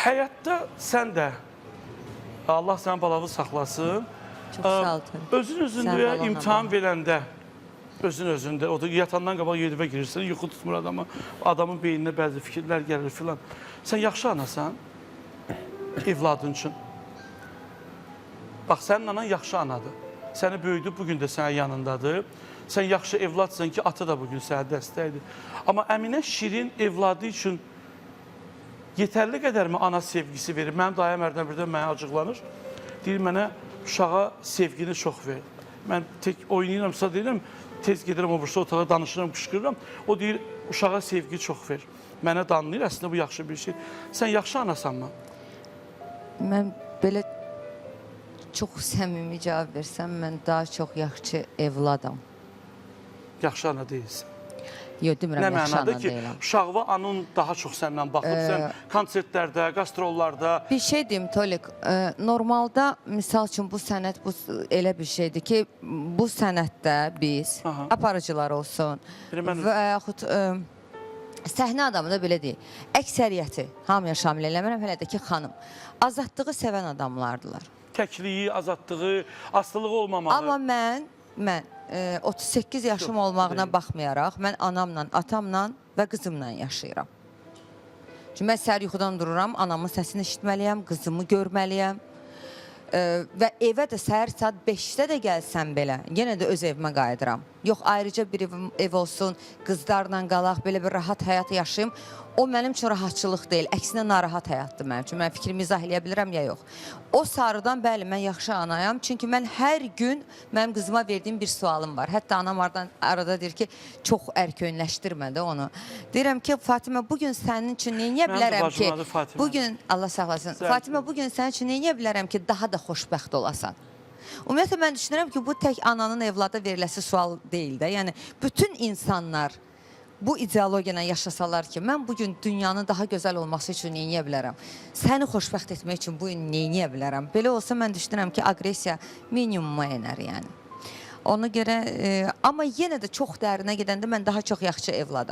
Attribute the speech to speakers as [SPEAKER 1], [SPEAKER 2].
[SPEAKER 1] həyatda sən də, Allah sənin balavı saxlasın,
[SPEAKER 2] Çox sağ ol.
[SPEAKER 1] özün özündə imtihan verəndə, özün-özündə, o da yatandan qabaq yerivə girirsən, yuxu tutmur adamın beyninə bəzi fikirlər gəlir filan. Sən yaxşı anasan, evladın üçün. Bax, sənin anan yaxşı anadır. Səni böyüdü, bugün də sənin yanındadır. Sən yaxşı evladsan ki, ata da bugün sənə dəstəkdir. Amma Əminə Şirin evladı üçün yetərli qədərmi ana sevgisi verir? Mənim dayım hərdən birdən mənə acıqlanır. Deyir, mənə uşağa sevgini çox ver. Mən tək oynayıramsa deyirəm, tez gedirəm o bursa otağa danışıram, qışqırıram. O deyir, uşağa sevgi çox ver. Mənə danlayır, əslində bu yaxşı bir şey. Sən yaxşı anasan mı?
[SPEAKER 2] Mən belə çox səmimi cavab versəm, mən daha çox yaxşı evladam.
[SPEAKER 1] Yaxşı ana deyilsən.
[SPEAKER 2] Yox, demirəm, yaxşı ana deyiləm.
[SPEAKER 1] Uşaqva anın daha çox səndən baxıb, sən konsertlərdə, qastrollarda...
[SPEAKER 2] Bir şey deyim, Tolik, normalda, misal üçün bu sənət elə bir şeydir ki, bu sənətdə biz, aparıcılar olsun və yaxud səhnə adamı da belə deyil, əksəriyyəti, hamıya şamil eləmirəm, hələ də ki, xanım, azadlığı sevən adamlardılar.
[SPEAKER 1] Təkliyi, azadlığı, asılılığı olmamalı.
[SPEAKER 2] Amma mən 38 yaşım olmağına baxmayaraq, mən anamla, atamla və qızımla yaşayıram. Çünki mən səhər yuxudan dururam, anamın səsini eşitməliyəm, qızımı görməliyəm və evə də səhər saat 5-də də gəlsəm belə, yenə də öz evimə qayıdıram. Yox, ayrıca bir ev olsun, qızlarla qalaq, belə bir rahat həyat yaşayım. O mənim üçün rahatçılıq deyil, əksinə narahat həyatdır mənim üçün. Mən fikrimi izah eləyə bilirəm ya yox. O sarıdan bəli, mən yaxşı anayam. Çünki mən hər gün mənim qızıma verdiyim bir sualım var. Hətta anam arada deyir ki, çox ərkönləşdirmədi onu. Deyirəm ki, Fatimə, bugün sənin üçün neyə bilərəm ki, bugün, Allah saxlasın, Fatimə, bugün sənin üçün neyə bilərəm ki, daha da xoşbəxt olasan? Ümumiyyətlə, mən düşünürəm ki, bu tək ananın evlada veriləsi sual deyil də. Yəni, bütün insanlar bu ideologiyanı yaşasalar ki, mən bugün dünyanın daha gözəl olması üçün neyə bilərəm? Səni xoşbəxt etmək üçün bu gün neyə bilərəm? Belə olsa, mən düşünürəm ki, agresiya minimuma enər, yəni. Ona görə, amma yenə də çox dərinə gedəndə mən daha çox yaxşı evladam.